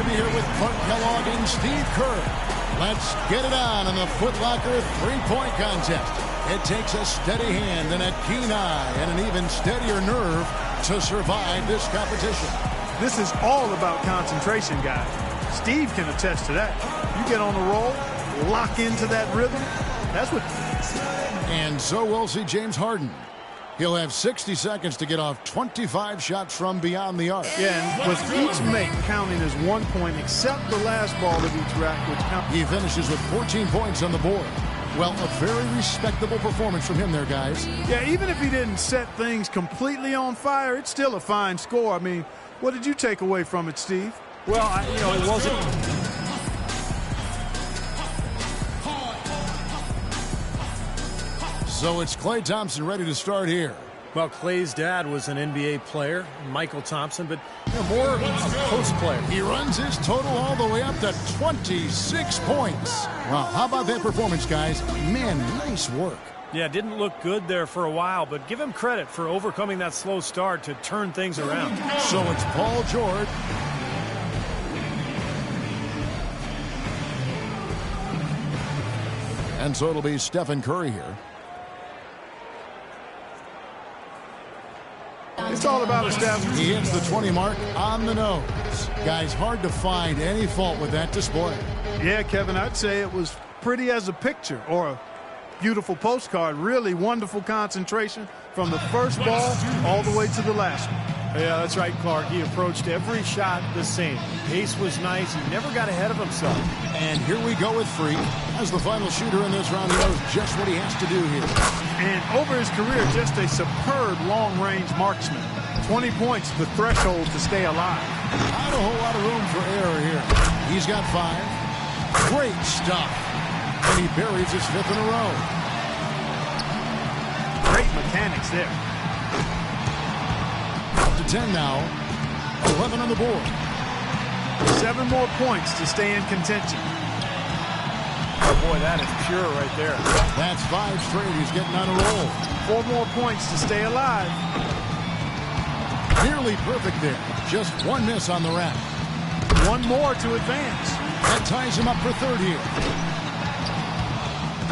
to be here with Clark Kellogg and Steve Kerr. Let's get it on in the Foot Locker three-point contest. It takes a steady hand and a keen eye and an even steadier nerve to survive this competition. This is all about concentration, guys. Steve can attest to that. You get on the roll, lock into that rhythm. That's what... And so we'll see James Harden. He'll have 60 seconds to get off 25 shots from beyond the arc. Yeah, and with each make counting as 1 point, except the last ball of each rack, which counts. He finishes with 14 points on the board. Well, a very respectable performance from him there, guys. Yeah, even if he didn't set things completely on fire, it's still a fine score. I mean, what did you take away from it, Steve? Well, it wasn't... So it's Klay Thompson ready to start here. Well, Klay's dad was an NBA player, Michael Thompson, but more of a post player. He runs his total all the way up to 26 points. Wow, how about that performance, guys? Man, nice work. Yeah, didn't look good there for a while, but give him credit for overcoming that slow start to turn things around. So it's Paul George. And so it'll be Stephen Curry here. It's all about establishing. He hits the 20 mark on the nose. Guys, hard to find any fault with that display. Yeah, Kevin, I'd say it was pretty as a picture or a beautiful postcard. Really wonderful concentration from the first ball all the way to the last one. Yeah, that's right, Clark. He approached every shot the same. Pace was nice. He never got ahead of himself. And here we go with Freak. As the final shooter in this round, he knows just what he has to do here. And over his career, just a superb long-range marksman. 20 points, the threshold to stay alive. Not a whole lot of room for error here. He's got 5. Great stuff. And he buries his 5th in a row. Great mechanics there. Up to 10 now. 11 on the board. 7 more points to stay in contention. Oh, boy, that is pure right there. That's 5 straight. He's getting on a roll. 4 more points to stay alive. Nearly perfect there. Just 1 miss on the rack. 1 more to advance. That ties him up for 3rd here.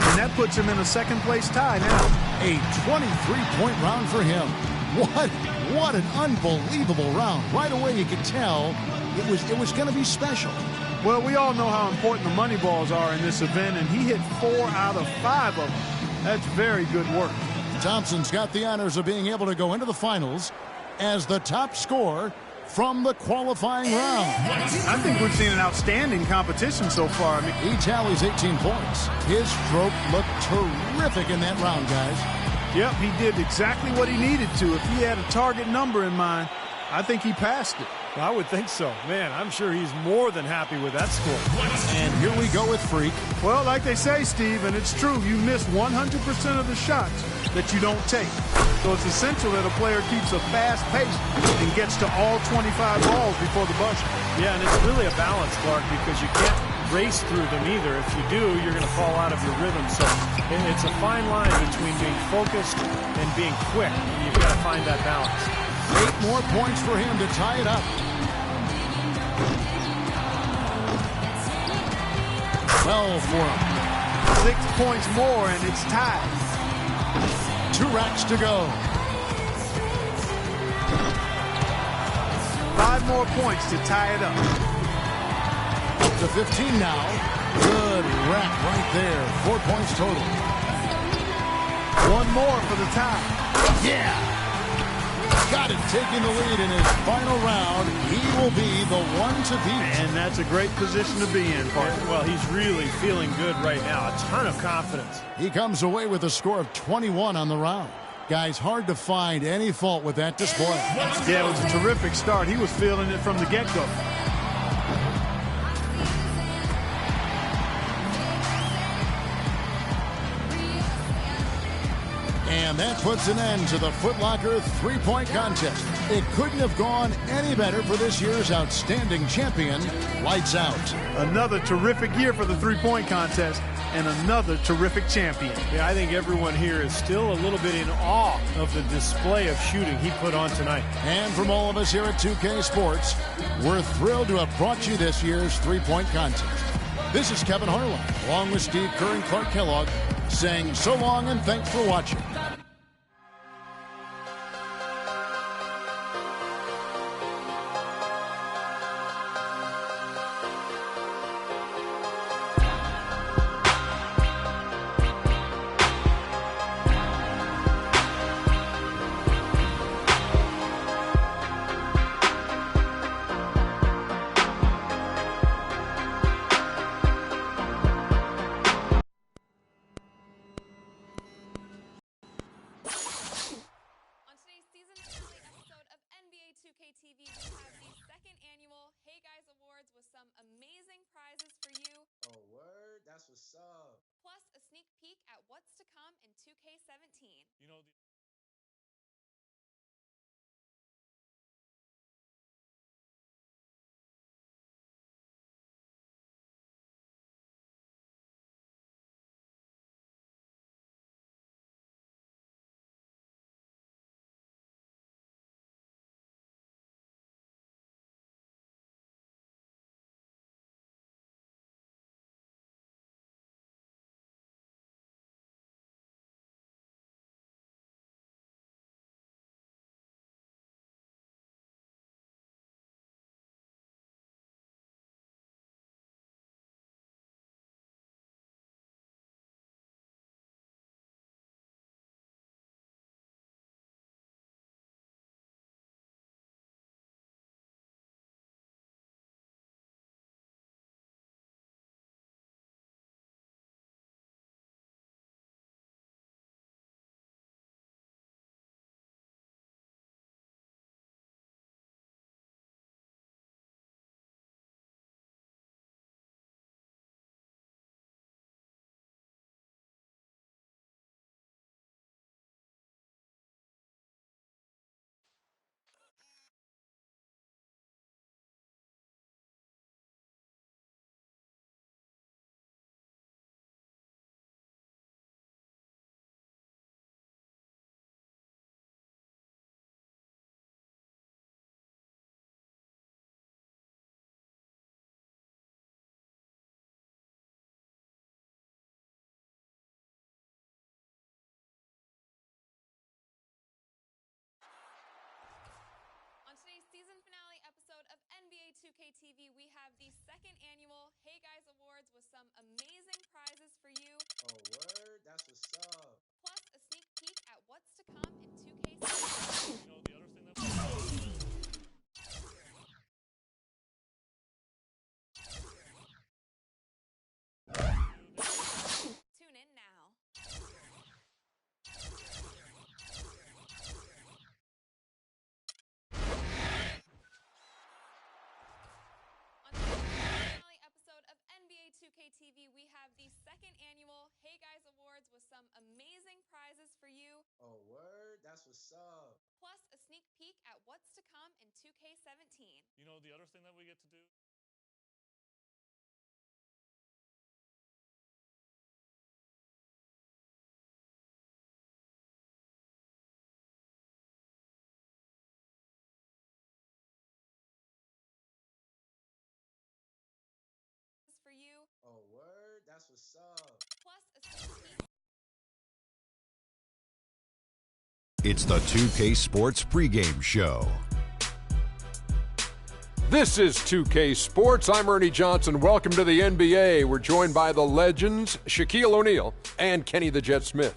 And that puts him in a second-place tie now. A 23-point round for him. What an unbelievable round. Right away you could tell it was going to be special. Well, we all know how important the money balls are in this event, and he hit 4 out of 5 of them. That's very good work. Thompson's got the honors of being able to go into the finals as the top scorer from the qualifying round. I think we've seen an outstanding competition so far. I mean, he tallies 18 points. His stroke looked terrific in that round, guys. Yep, he did exactly what he needed to. If he had a target number in mind, I think he passed it. I would think so. Man, I'm sure he's more than happy with that score. And here we go with Freak. Well, like they say, Steve, and it's true, you miss 100% of the shots that you don't take. So it's essential that a player keeps a fast pace and gets to all 25 balls before the buzzer. Yeah, and it's really a balance, Clark, because you can't race through them either. If you do, you're going to fall out of your rhythm. So it's a fine line between being focused and being quick. And you've got to find that balance. 8 more points for him to tie it up. 12 for him. 6 points more, and it's tied. 2 racks to go. 5 more points to tie it up. Up to 15 now. Good rack right there. 4 points total. 1 more for the tie. Yeah. Got it, taking the lead in his final round. He will be the one to beat. And that's a great position to be in, partner. Well, he's really feeling good right now. A ton of confidence. He comes away with a score of 21 on the round. Guys, hard to find any fault with that display. Yeah, it was a terrific start. He was feeling it from the get-go. And that puts an end to the Foot Locker three-point contest. It couldn't have gone any better for this year's outstanding champion, Lights Out. Another terrific year for the three-point contest. and another terrific champion. Yeah, I think everyone here is still a little bit in awe of the display of shooting he put on tonight. And from all of us here at 2K Sports, we're thrilled to have brought you this year's three-point contest. This is Kevin Harlan, along with Steve Kerr and Clark Kellogg, saying so long and thanks for watching. Amazing prizes for you. Oh, word? That's what's up. Plus a sneak peek at what's to come in 2K17. You know, On today's season finale episode of NBA 2K TV, we have the second annual Hey Guys Awards with some amazing prizes for you. Oh, word? That's what's up. Plus a sneak peek at what's to come in 2K17. you know the other thing that's Tune in now. On today's finale episode of NBA 2K TV, we have the second annual Hey Guys Awards with some amazing prizes for you. Oh, word? That's what's up. Plus a sneak peek at what's to come in 2K17. You know the other thing that we get to do? For you. Oh, word? That's what's up. Plus a sneak peek. It's the 2K Sports pregame show. This is 2K Sports. I'm Ernie Johnson. Welcome to the NBA. We're joined by the legends, Shaquille O'Neal and Kenny the Jet Smith.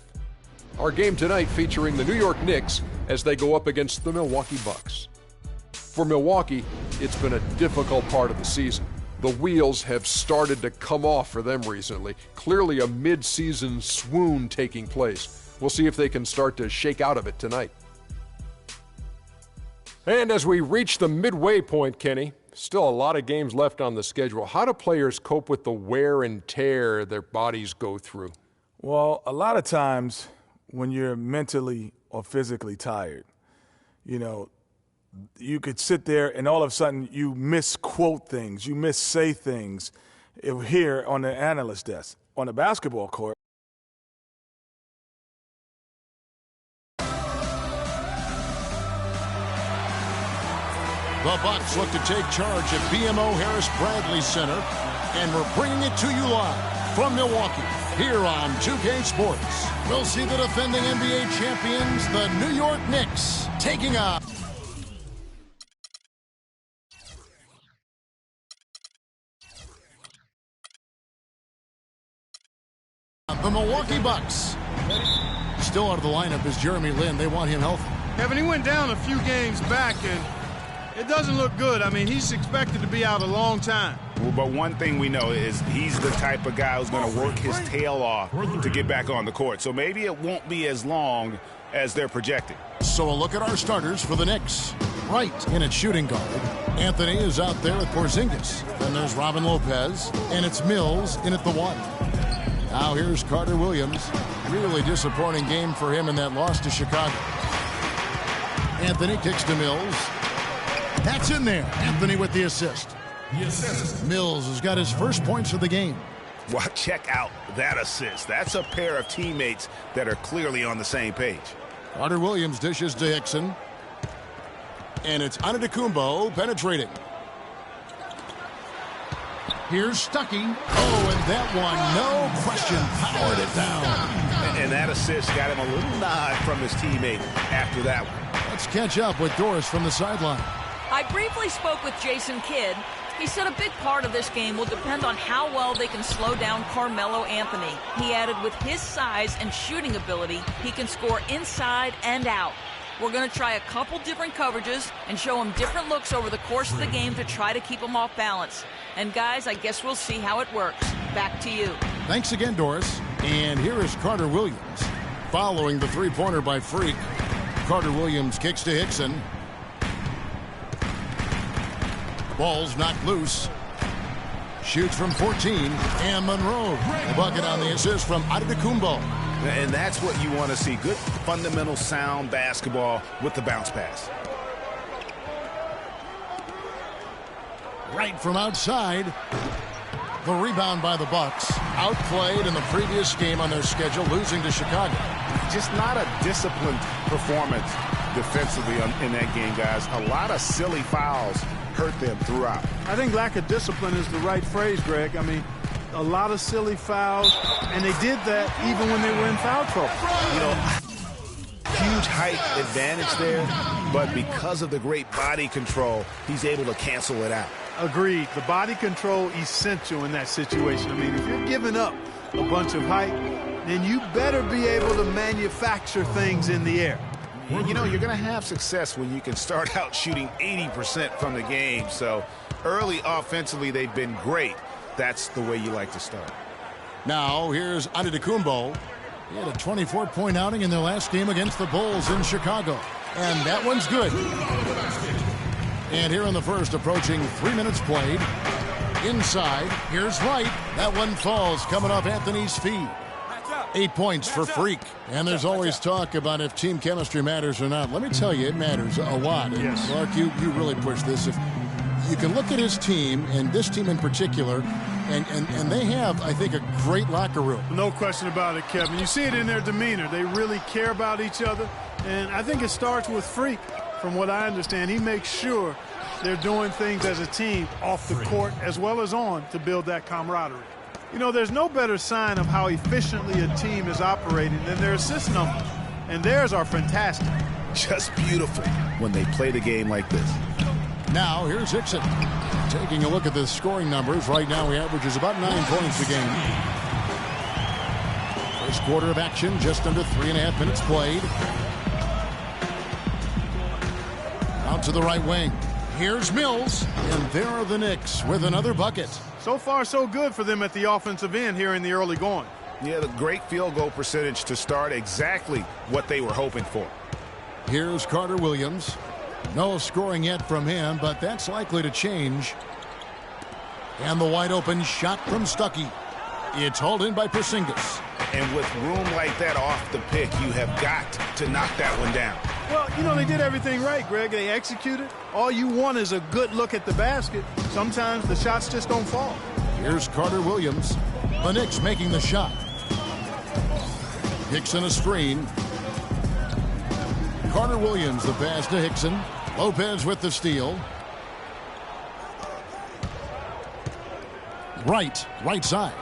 Our game tonight featuring the New York Knicks as they go up against the Milwaukee Bucks. For Milwaukee, it's been a difficult part of the season. The wheels have started to come off for them recently. Clearly a mid-season swoon taking place. We'll see if they can start to shake out of it tonight. And as we reach the midway point, Kenny, still a lot of games left on the schedule. How do players cope with the wear and tear their bodies go through? Well, a lot of times when you're mentally or physically tired, you know, you could sit there and all of a sudden you misquote things, you missay things here on the analyst desk, on the basketball court. The Bucks look to take charge at BMO Harris Bradley Center, and we're bringing it to you live from Milwaukee here on 2K Sports. We'll see the defending NBA champions, the New York Knicks, taking on the Milwaukee Bucks. Still out of the lineup is Jeremy Lin. They want him healthy. Kevin, he went down a few games back, and it doesn't look good. I mean, he's expected to be out a long time. Well, but one thing we know is he's the type of guy who's going to work his tail off to get back on the court. So maybe it won't be as long as they're projecting. So a look at our starters for the Knicks. Wright in at shooting guard. Anthony is out there with Porzingis. Then there's Robin Lopez, and it's Mills in at the one. Now here's Carter Williams. Really disappointing game for him in that loss to Chicago. Anthony kicks to Mills. That's in there. Anthony with the assist. Mills has got his first points of the game. Well, check out that assist. That's a pair of teammates that are clearly on the same page. Carter Williams dishes to Hickson. And it's Antetokounmpo penetrating. Here's Stuckey. Oh, and that one, no question, powered it down. And that assist got him a little nod from his teammate after that one. Let's catch up with Doris from the sideline. I briefly spoke with Jason Kidd. He said a big part of this game will depend on how well they can slow down Carmelo Anthony. He added with his size and shooting ability, he can score inside and out. We're going to try a couple different coverages and show him different looks over the course of the game to try to keep him off balance. And guys, I guess we'll see how it works. Back to you. Thanks again, Doris. And here is Carter Williams. Following the three-pointer by Freak. Carter Williams kicks to Hickson. Ball's knocked loose. Shoots from 14. And Monroe. The bucket on the assist from Antetokounmpo. And that's what you want to see. Good, fundamental, sound basketball with the bounce pass. Right from outside. The rebound by the Bucks. Outplayed in the previous game on their schedule, losing to Chicago. Just not a disciplined performance defensively in that game, guys. A lot of silly fouls hurt them throughout. I think lack of discipline is the right phrase, Greg. I mean, a lot of silly fouls, and they did that even when they were in foul trouble. You know, huge height advantage there, but because of the great body control, he's able to cancel it out. Agreed. The body control essential in that situation. I mean, if you're giving up a bunch of height, then you better be able to manufacture things in the air. You know, you're going to have success when you can start out shooting 80% from the game. So early offensively, they've been great. That's the way you like to start. Now, here's Antetokounmpo. He had a 24-point outing in their last game against the Bulls in Chicago. And that one's good. And here in the first, approaching 3 minutes played. Inside, here's Wright. That one falls, coming off Anthony's feet. 8 points for Freak. And there's always talk about if team chemistry matters or not. Let me tell you, it matters a lot. And yes. Clark, you really push this. If you can look at his team, and this team in particular, and they have, I think, a great locker room. No question about it, Kevin. You see it in their demeanor. They really care about each other. And I think it starts with Freak. From what I understand, he makes sure they're doing things as a team off the court as well as on to build that camaraderie. You know, there's no better sign of how efficiently a team is operating than their assist numbers. And theirs are fantastic. Just beautiful when they play the game like this. Now, here's Hickson. Taking a look at the scoring numbers. Right now, he averages about 9 points a game. First quarter of action, just under 3.5 minutes played. Out to the right wing. Here's Mills. And there are the Knicks with another bucket. So far, so good for them at the offensive end here in the early going. Yeah, the great field goal percentage to start, exactly what they were hoping for. Here's Carter Williams. No scoring yet from him, but that's likely to change. And the wide open shot from Stuckey. It's hauled in by Porzingis. And with room like that off the pick, you have got to knock that one down. Well, you know, they did everything right, Greg. They executed. All you want is a good look at the basket. Sometimes the shots just don't fall. Here's Carter Williams. The Knicks making the shot. Hickson a screen. Carter Williams the pass to Hickson. Lopez with the steal. Right side.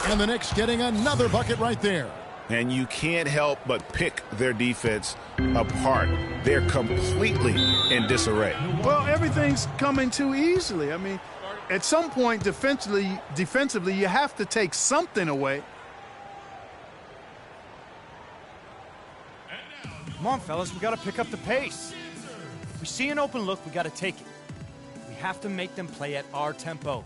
And the Knicks getting another bucket right there. And you can't help but pick their defense apart. They're completely in disarray. Well, everything's coming too easily. I mean, at some point defensively, you have to take something away. Come on, fellas, we got to pick up the pace. If we see an open look, we got to take it. We have to make them play at our tempo.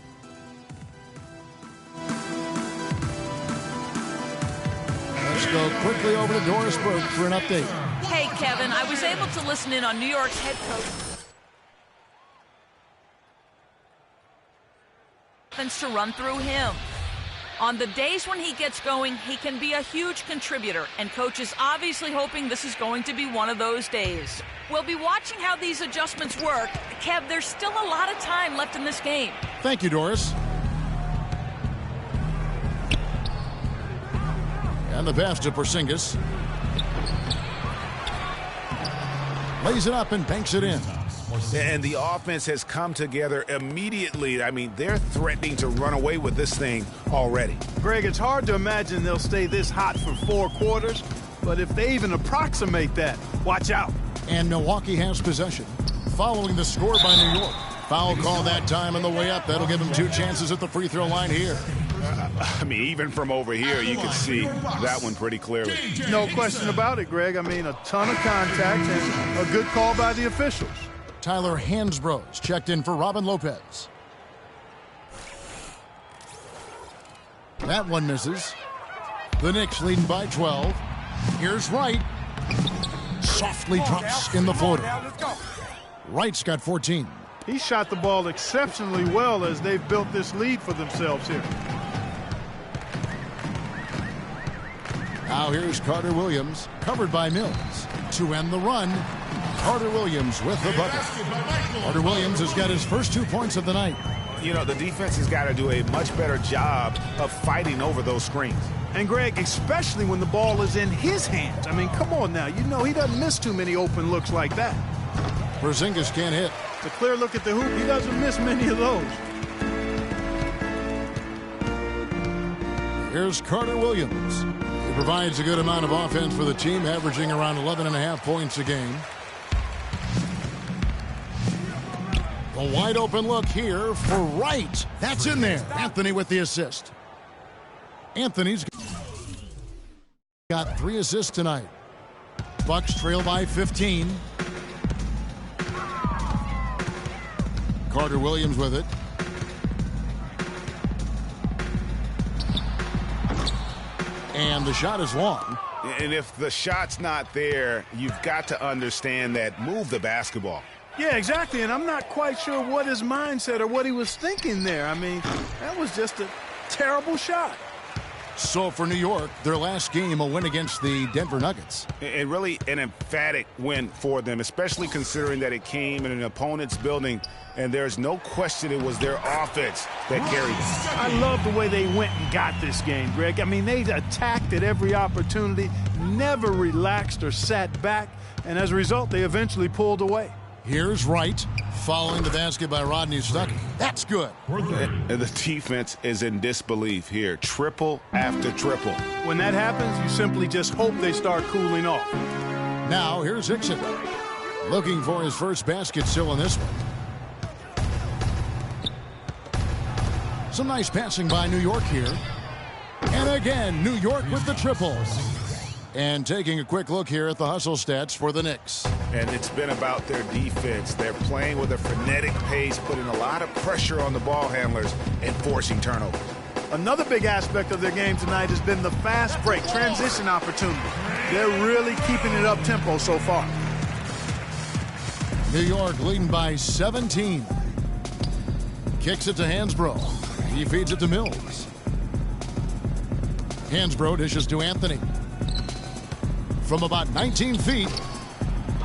Let's go quickly over to Doris Burke for an update. Hey, Kevin, I was able to listen in on New York's head coach to run through him. On the days when he gets going, he can be a huge contributor, and coach is obviously hoping this is going to be one of those days. We'll be watching how these adjustments work. Kev, there's still a lot of time left in this game. Thank you, Doris. And the pass to Porzingis. Lays it up and banks it in. And the offense has come together immediately. I mean, they're threatening to run away with this thing already. Greg, it's hard to imagine they'll stay this hot for 4 quarters, but if they even approximate that, watch out. And Milwaukee has possession. Following the score by New York. Foul call that time on the way up. That'll give them 2 chances at the free throw line here. I mean, even from over here, you can see that one pretty clearly. No question about it, Greg. I mean, a ton of contact and a good call by the officials. Tyler Hansbrough's checked in for Robin Lopez. That one misses. The Knicks leading by 12. Here's Wright. Softly drops in the floater. Wright's got 14. He shot the ball exceptionally well as they've built this lead for themselves here. Now here's Carter Williams, covered by Mills. To end the run, Carter Williams with the bucket. Carter Williams has got his first 2 points of the night. You know, the defense has got to do a much better job of fighting over those screens. And, Greg, especially when the ball is in his hands. I mean, come on now. You know he doesn't miss too many open looks like that. Porzingis can't hit. A clear look at the hoop. He doesn't miss many of those. Here's Carter Williams. He provides a good amount of offense for the team, averaging around 11.5 points a game. A wide open look here for Wright. That's in there. Anthony with the assist. Anthony's got 3 assists tonight. Bucks trail by 15. Carter Williams with it. And the shot is long. And if the shot's not there, you've got to understand that move the basketball. Yeah, exactly, and I'm not quite sure what his mindset or what he was thinking there. I mean, that was just a terrible shot. So for New York, their last game, a win against the Denver Nuggets. And really an emphatic win for them, especially considering that it came in an opponent's building, and there's no question it was their offense that carried it. I love the way they went and got this game, Greg. I mean, they attacked at every opportunity, never relaxed or sat back, and as a result, they eventually pulled away. Here's Wright, following the basket by Rodney Stuckey. That's good. And the defense is in disbelief here. Triple after triple. When that happens, you simply just hope they start cooling off. Now, here's Hickson. Looking for his first basket still in this one. Some nice passing by New York here. And again, New York with the triple. And taking a quick look here at the hustle stats for the Knicks. And it's been about their defense. They're playing with a frenetic pace, putting a lot of pressure on the ball handlers and forcing turnovers. Another big aspect of their game tonight has been the fast break, transition opportunity. They're really keeping it up tempo so far. New York leading by 17. Kicks it to Hansbrough. He feeds it to Mills. Hansbrough dishes to Anthony. From about 19 feet,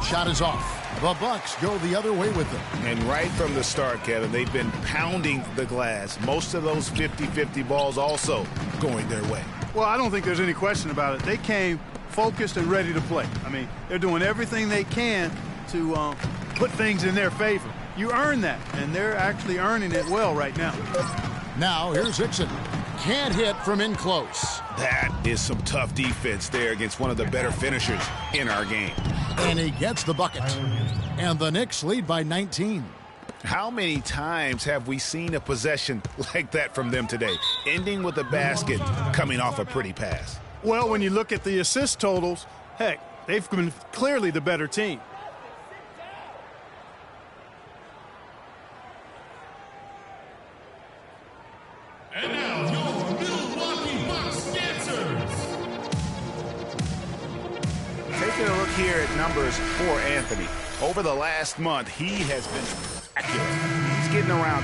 shot is off. The Bucks go the other way with them. And right from the start, Kevin, they've been pounding the glass. Most of those 50-50 balls also going their way. Well, I don't think there's any question about it. They came focused and ready to play. I mean, they're doing everything they can to put things in their favor. You earn that, and they're actually earning it well right now. Now, here's Hickson. Can't hit from in close. That is some tough defense there against one of the better finishers in our game. And he gets the bucket. And the Knicks lead by 19. How many times have we seen a possession like that from them today, ending with a basket coming off a pretty pass? Well, when you look at the assist totals, heck, they've been clearly the better team. And now, your Milwaukee Bucks dancers. Taking a look here at numbers for Anthony. Over the last month, he has been accurate. He's getting around